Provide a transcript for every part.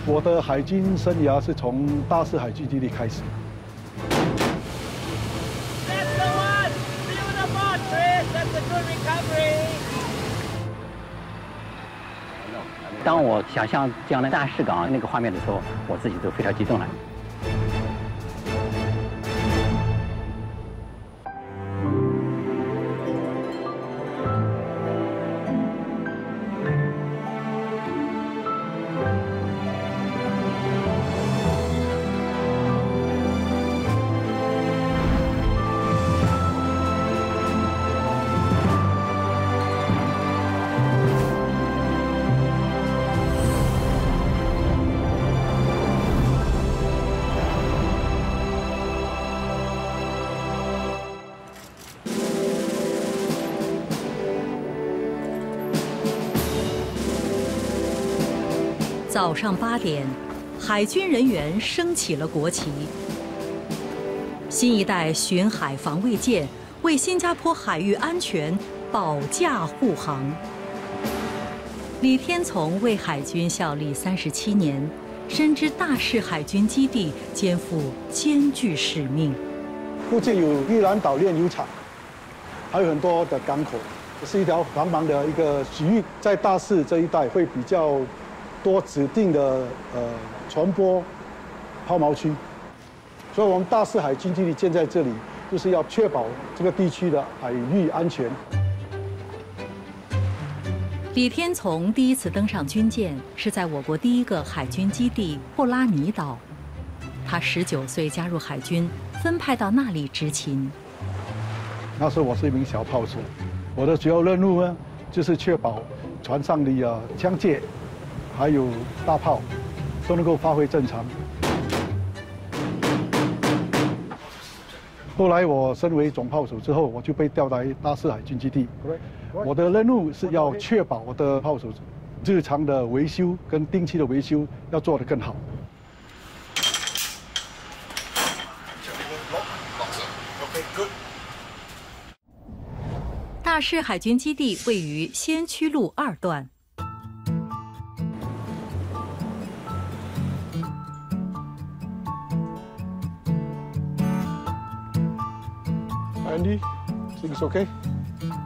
我的海军生涯是从大四海军基地开始。当我想象这样的大士港那个画面的时候，我自己都非常激动了。早上8点，海军人员升起了国旗。新一代巡海防卫舰为新加坡海域安全保驾护航。李天从为海军效力37年，深知大士海军基地肩负艰巨使命。附近有玉兰岛炼油厂，还有很多的港口，是一条茫茫的一个区域，在大士这一带会比较多指定的船舶抛锚区，所以我们大士海军基地建在这里，就是要确保这个地区的海域安全。李天从第一次登上军舰是在我国第一个海军基地布拉尼岛，他19岁加入海军，分派到那里执勤。那时候我是一名小炮手，我的主要任务呢，就是确保船上的枪械还有大炮都能够发挥正常。后来我升为总炮手之后，我就被调来大士海军基地。我的任务是要确保我的炮手日常的维修跟定期的维修要做得更好。大士海军基地位于仙区路2段。Andy, things okay?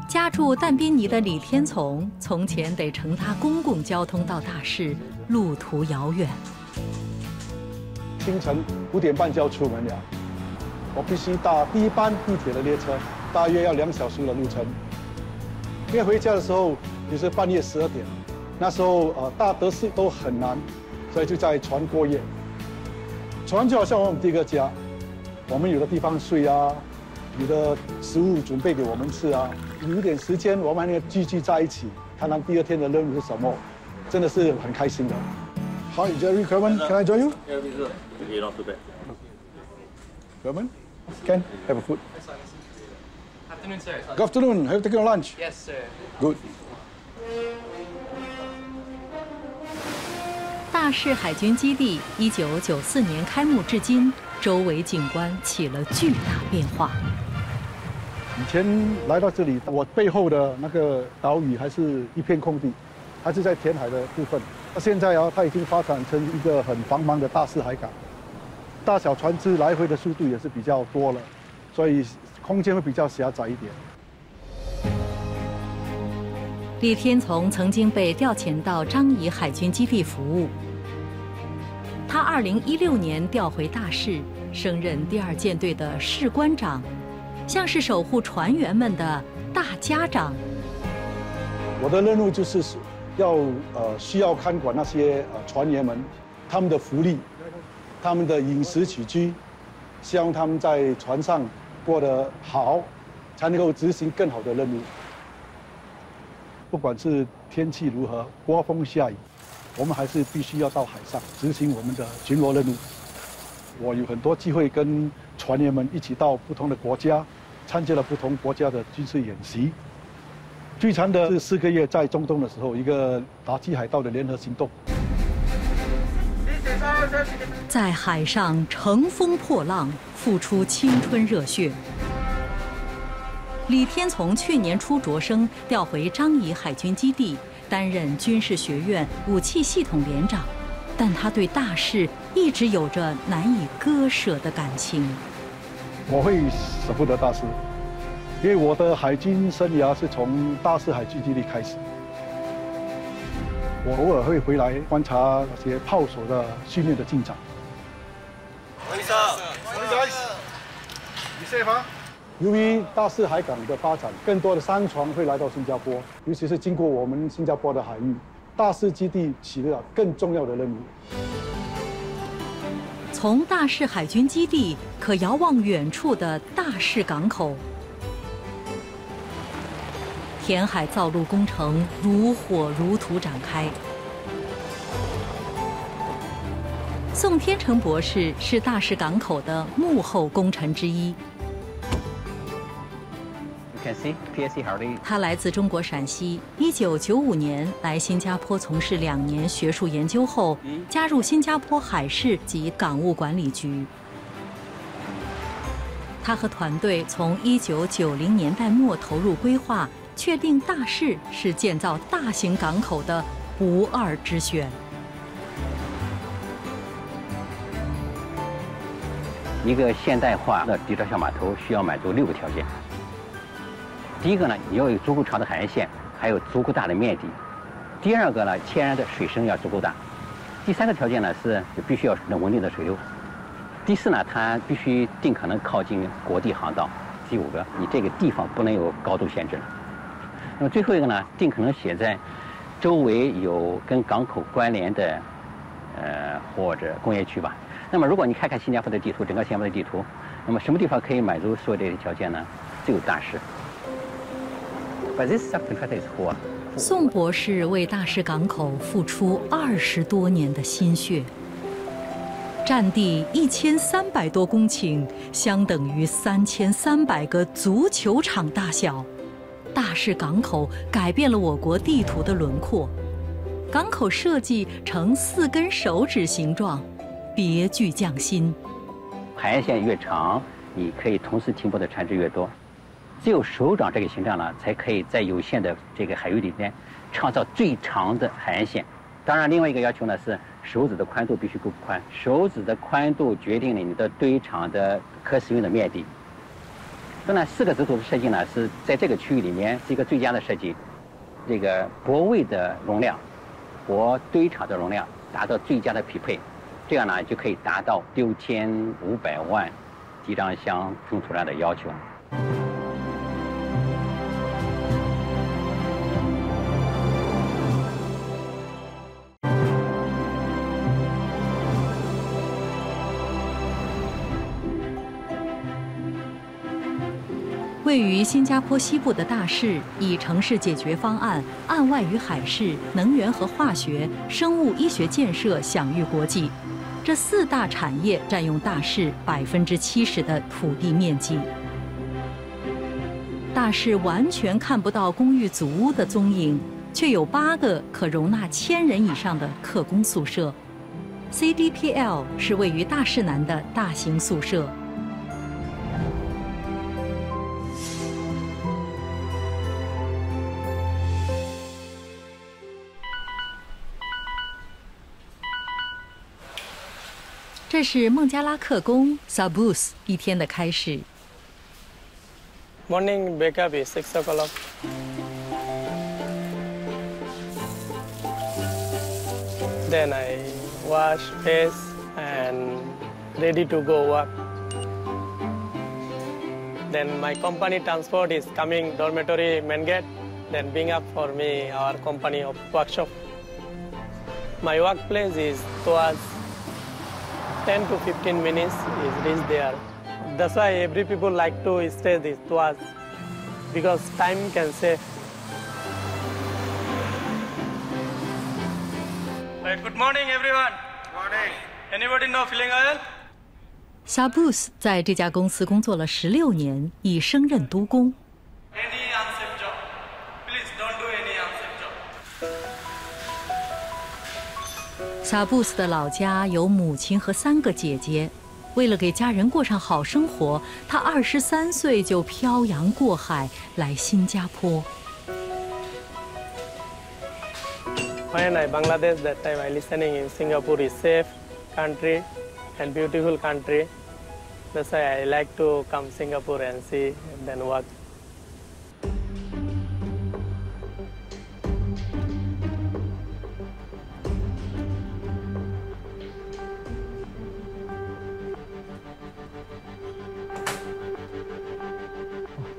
家住但宾尼的李天从前得乘搭公共交通到大士，路途遥远。清晨5点半就要出门了，我必须搭第一班地铁的列车，大约要2小时的路程。因为回家的时候也是半夜12点，那时候大德士都很难，所以就在船过夜。船就好像我们第一个家，我们有的地方睡啊。有的食物准备给我们吃啊，有一点时间，我们还能聚在一起，看看第2天的任务是什么，真的是很开心的。Hi, Jerry, Kerwin, can I join you? Yeah, sure. Okay, not too bad. Kerwin, Ken, have a food. Afternoon, sir. Good afternoon. Have you taken your lunch? Yes, sir. Good. 大士海军基地1994年开幕至今，周围景观起了巨大变化。以前来到这里，我背后的那个岛屿还是一片空地，还是在填海的部分。那现在它已经发展成一个很繁忙的大士海港，大小船只来回的速度也是比较多了，所以空间会比较狭窄一点。李天从曾经被调遣到樟宜海军基地服务。他2016年调回大士，升任第2舰队的士官长，像是守护船员们的大家长。我的任务就是需要看管那些船员们，他们的福利，他们的饮食起居，希望他们在船上过得好，才能够执行更好的任务。不管是天气如何，刮风下雨，我们还是必须要到海上执行我们的巡逻任务。我有很多机会跟船员们一起到不同的国家，参加了不同国家的军事演习。最长的是4个月，在中东的时候，一个打击海盗的联合行动。在海上乘风破浪，付出青春热血。李天从去年初擢升，调回樟宜海军基地，担任军事学院武器系统连长，但他对大事一直有着难以割舍的感情。我会舍不得大事，因为我的海军生涯是从大四海军基地开始。我偶尔会回来观察那些炮手的训练的进展。由于大四海港的发展，更多的商船会来到新加坡，尤其是经过我们新加坡的海域，大四基地起了更重要的任务。从大势海军基地可遥望远处的大势港口，填海造陆工程如火如荼展开。宋天成博士是大势港口的幕后功臣之一。他来自中国陕西，1995年来新加坡从事2年学术研究后，加入新加坡海事及港务管理局。他和团队从1990年代末投入规划，确定大势是建造大型港口的不二之选。一个现代化的底座小码头需要满足6个条件。第一个呢，你要有足够长的海岸线，还有足够大的面积。第二个呢，天然的水深要足够大。第3个条件呢是必须要能稳定的水流。第4呢，它必须尽可能靠近国际航道。第5个，你这个地方不能有高度限制。那么最后一个呢，尽可能写在周围有跟港口关联的或者工业区吧。那么如果你看看新加坡的地图，整个新加坡的地图，那么什么地方可以满足所有这些条件呢？只有大势。宋博士为大势港口付出20多年的心血，占地1300多公顷，相等于3300个足球场大小。大势港口改变了我国地图的轮廓，港口设计呈4根手指形状，别具匠心。海岸线越长，你可以同时停泊的船只越多。只有手掌这个形状呢，才可以在有限的这个海域里面创造最长的海岸线。当然，另外一个要求呢是手指的宽度必须够宽，手指的宽度决定了你的堆场的可使用的面积。当然，4个指头的设计呢是在这个区域里面是一个最佳的设计，这个泊位的容量和堆场的容量达到最佳的匹配，这样呢就可以达到6500万集装箱重土量的要求。位于新加坡西部的大势，以城市解决方案、岸外与海事、能源和化学、生物医学建设享誉国际。这4大产业占用大势70%的土地面积。大势完全看不到公寓组屋的踪影，却有8个可容纳1000人以上的客工宿舍。CDPL 是位于大势南的大型宿舍。这是孟加拉客工 Sabus 一天的开始。Morning wake up is 6 o'clock. Then I wash face and ready to go work. Then my company transport is coming dormitory main gate, then bring up for me our company of workshop. My workplace is towards 10 to 15 minutes is reached there. That's why every people like to stay this towards, because time can save. Right, good morning everyone. Morning. Anybody know filling oil? Sabus 在这家公司工作了16年，已升任督工。Any unsafe job, please don't do any unsafe job. Sabus 的老家有母亲和3个姐姐，为了给家人过上好生活，他23岁就漂洋过海来新加坡。when I Bangladesh, that time I listening in Singapore is safe country and beautiful country. That's why I like to come Singapore and see and then work.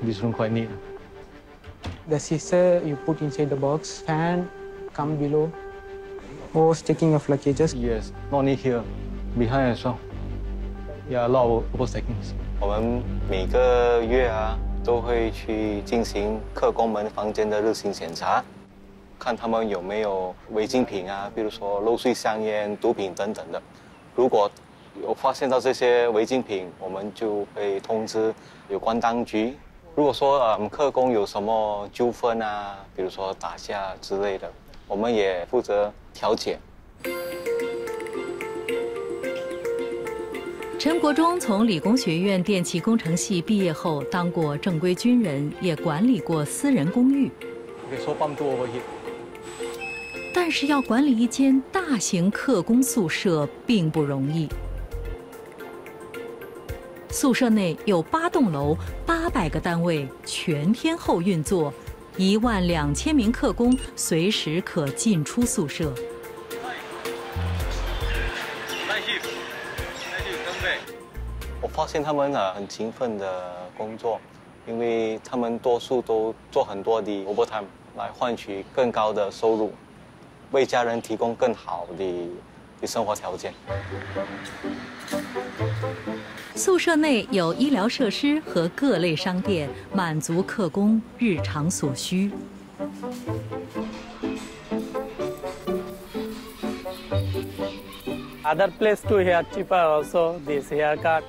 This room quite neat. The scissor you put inside the box, fan come below. Or stacking of luggages. Yes, not only here, behind as well. Yeah, a lot of overstacking. 我们每个月都会去进行客工们房间的日行检查，看他们有没有违禁品比如说漏税香烟、毒品等等的。如果有发现到这些违禁品，我们就会通知有关当局。如果说客工有什么纠纷比如说打架之类的，我们也负责调解。陈国忠从理工学院电气工程系毕业后，当过正规军人，也管理过私人公寓。但是要管理一间大型客工宿舍并不容易。宿舍内有8栋楼，800个单位，全天候运作，12000名客工随时可进出宿舍。我发现他们很勤奋的工作，因为他们多数都做很多的 overtime 来换取更高的收入，为家人提供更好的生活条件。宿舍内有医疗设施和各类商店，满足客工日常所需。Other place to hair cheaper also this haircut.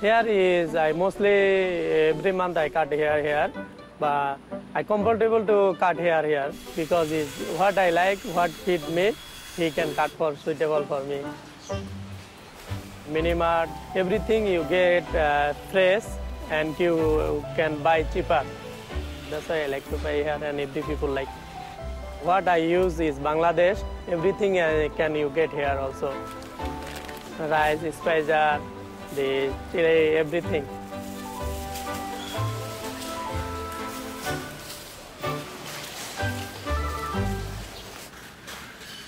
Here is I mostly every month I cut hair here, but I comfortable to cut hair here because it's what I like, what fit me, he can cut for suitable for me. Minimart, everything you get fresh and you can buy cheaper. That's why I like to buy here and every people like. What I use is Bangladesh. Everything can you get here also. Rice, spicer, the chili, everything.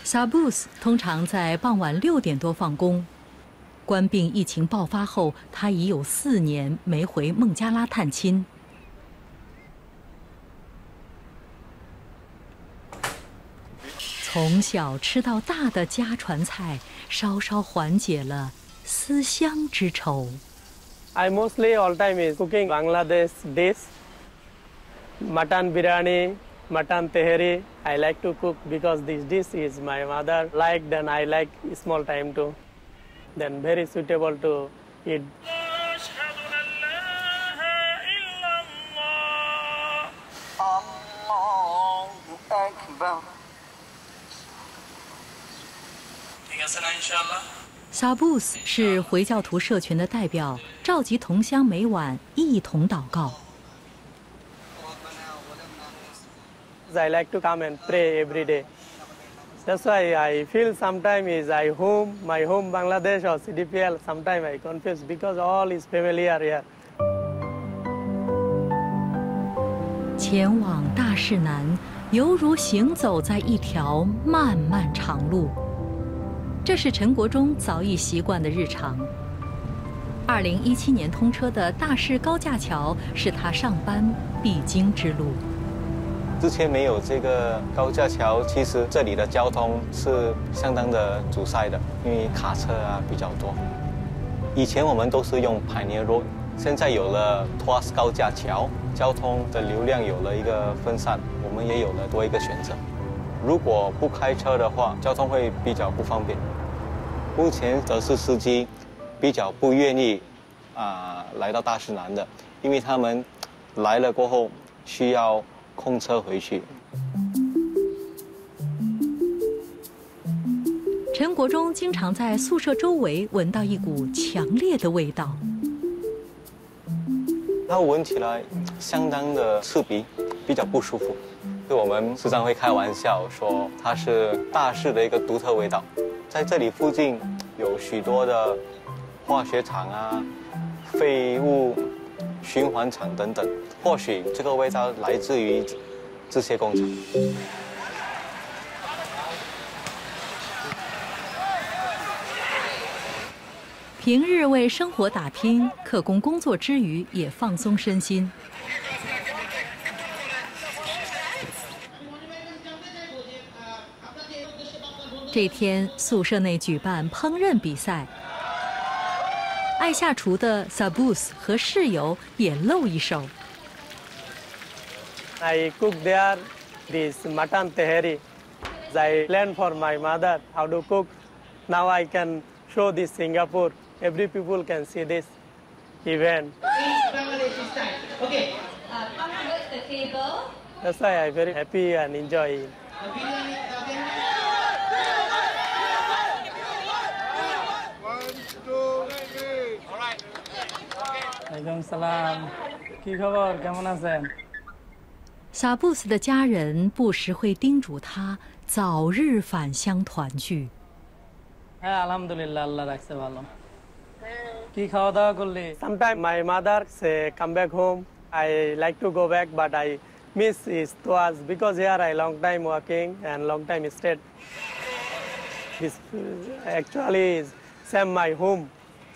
Sabus 通常在傍晚6点多放工。官病疫情爆发后，他已有4年没回孟加拉探亲。从小吃到大的家传菜，稍稍缓解了思乡之愁。I mostly all time is cooking Bangladesh dish, mutton biryani, mutton teheri. I like to cook because this dish is my mother liked and I like small time too. Then very suitable to eat. Sabus 是回教徒社群的代表，召集同乡每晚一同祷告。I like to come and pray every day. That's why I feel sometimes is my home Bangladesh or CDPL. Sometimes I confuse because all is familiar here. 前往大势南，犹如行走在一条漫漫长路。这是陈国忠早已习惯的日常。2017年通车的大势高架桥是他上班必经之路。之前没有这个高架桥，其实这里的交通是相当的阻塞的，因为卡车比较多。以前我们都是用 Pioneer Road， 现在有了 Tuas 高架桥，交通的流量有了一个分散，我们也有了多一个选择。如果不开车的话，交通会比较不方便。目前德士司机比较不愿意来到大势南的，因为他们来了过后需要空车回去。陈国忠经常在宿舍周围闻到一股强烈的味道，它闻起来相当的刺鼻，比较不舒服。是我们时常会开玩笑说它是大士的一个独特味道。在这里附近有许多的化学厂啊、废物循环厂等等，或许这个味道来自于这些工厂。平日为生活打拼，刻工工作之余也放松身心。这天，宿舍内举办烹饪比赛，爱下厨的 Sabus 和室友也露一手。I cook there this mutton tehari. I learned from my mother how to cook. Now I can show this Singapore. Every people can see this event. Okay. Come towards the table. That's why I'm very happy and enjoy it. Waalaikumsalam. কি খবর কেমন আছেন 萨布斯的家人不时会叮嘱他早日返乡团聚。হ্যাঁ আলহামদুলিল্লাহ আল্লাহ রাখছে ভালো কি খাওয়া দাওয়া করলি Sometimes my mother say come back home. I like to go back, but I miss is Tuas because here I long time working and long time stayed. This actually is same my home.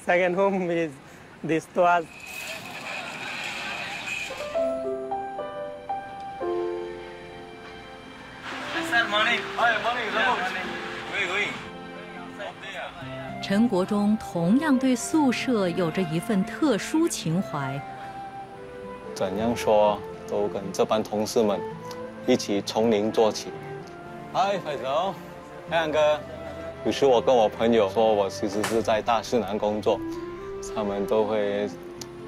Second home is this Tuas. Sir, morning. Hi, morning. Morning. 陈国忠同样对宿舍有着一份特殊情怀。怎样说都跟这班同事们一起从零做起。嗨，海总，海洋哥。有时我跟我朋友说我其实是在大士南工作，他们都会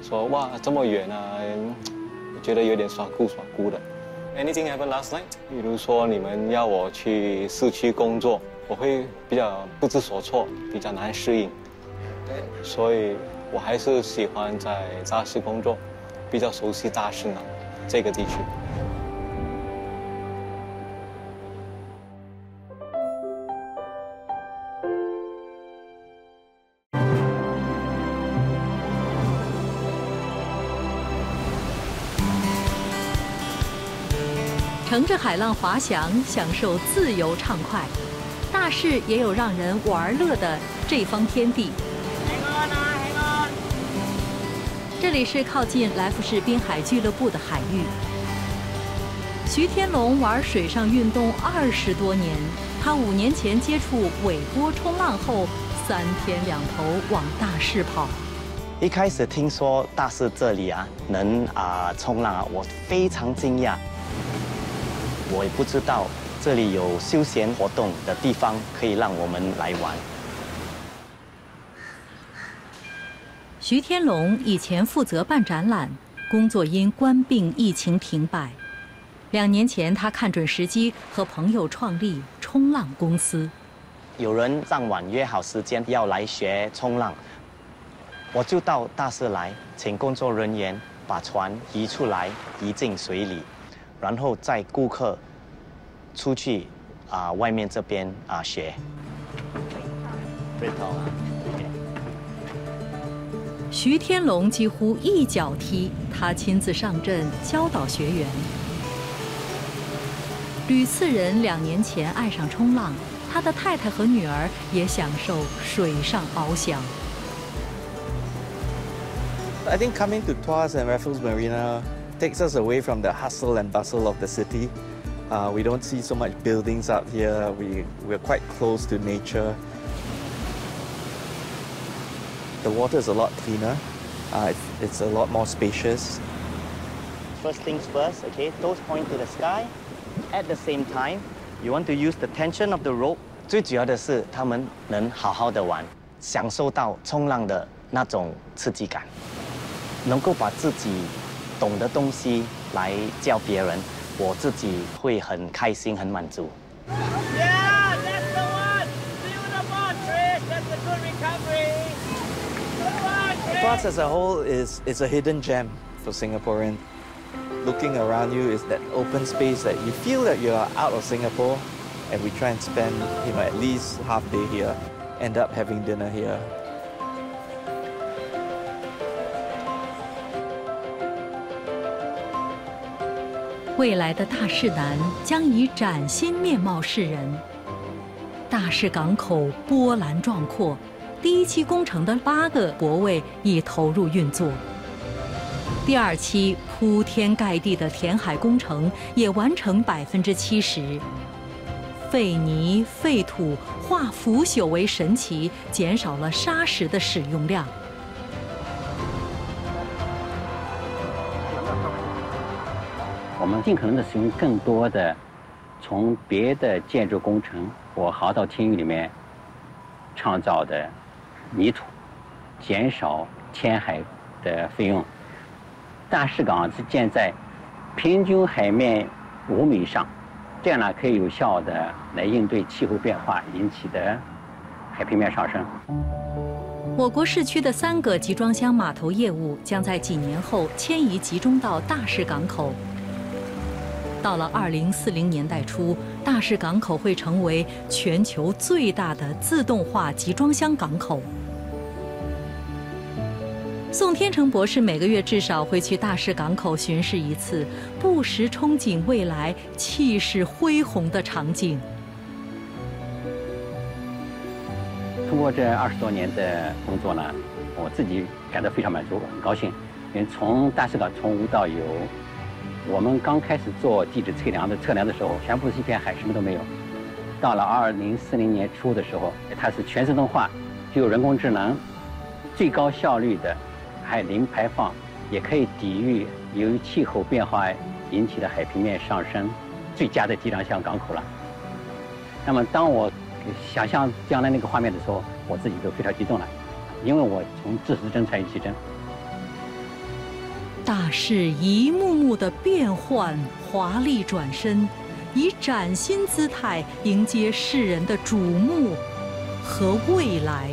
说哇这么远啊，我觉得有点耍酷的。Anything happened last night？ 比如说你们要我去市区工作，我会比较不知所措，比较难适应，所以我还是喜欢在大士工作，比较熟悉大士南这个地区。乘着海浪滑翔，享受自由畅快。大士也有让人玩乐的这方天地。这里是靠近来福士滨海俱乐部的海域。徐天龙玩水上运动20多年，他5年前接触尾波冲浪后，3天2头往大士跑。一开始听说大士这里能冲浪我非常惊讶。我也不知道这里有休闲活动的地方可以让我们来玩。徐天龙以前负责办展览，工作因官病疫情停摆。2年前，他看准时机，和朋友创立冲浪公司。有人当晚约好时间要来学冲浪，我就到大士来，请工作人员把船移出来，移进水里。然后载顾客出去外面这边学。徐天龙几乎一脚踢，他亲自上阵教导学员。吕次仁2年前爱上冲浪，他的太太和女儿也享受水上翱翔。I think coming to Tuas and Raffles Marina takes us away from the hustle and bustle of the city. We don't see so much buildings out here. We're quite close to nature. The water is a lot cleaner. It's a lot more spacious. First things first, okay? Toes point to the sky. At the same time, you want to use the tension of the rope. 最主要的是，他们能好好的玩，享受到冲浪的那种刺激感，能够把自己懂的东西来教别人，我自己会很开心、很满足。Yeah, that's the one. Beautiful, Trish. That's a good recovery. Tuas as a whole is a hidden gem for Singaporeans. looking around you is that open space that you feel that you are out of Singapore, and we try and spend, at least half day here, end up having dinner here. 未来的大势南将以崭新面貌示人。大势港口波澜壮阔，第一期工程的8个泊位已投入运作。第2期铺天盖地的填海工程也完成70%。废泥废土化腐朽为神奇，减少了砂石的使用量。我们尽可能的使用更多的从别的建筑工程或航道天域里面创造的泥土，减少填海的费用。大势港是建在平均海面5米以上，这样呢可以有效的来应对气候变化引起的海平面上升。我国市区的3个集装箱码头业务将在几年后迁移集中到大势港口。到了2040年代初，大势港口会成为全球最大的自动化集装箱港口。宋天成博士每个月至少会去大势港口巡视1次，不时憧憬未来气势恢宏的场景。通过这20多年的工作呢，我自己感到非常满足，很高兴。因为从大势港从无到有，我们刚开始做地质测量的时候，全部是一片海，什么都没有。到了2040年初的时候，它是全自动化，具有人工智能，最高效率的，还零排放，也可以抵御由于气候变化引起的海平面上升，最佳的集装箱港口了。那么，当我想象将来那个画面的时候，我自己都非常激动了，因为我从自始至终参与其中。大势一幕幕的变换，华丽转身，以崭新姿态迎接世人的瞩目和未来。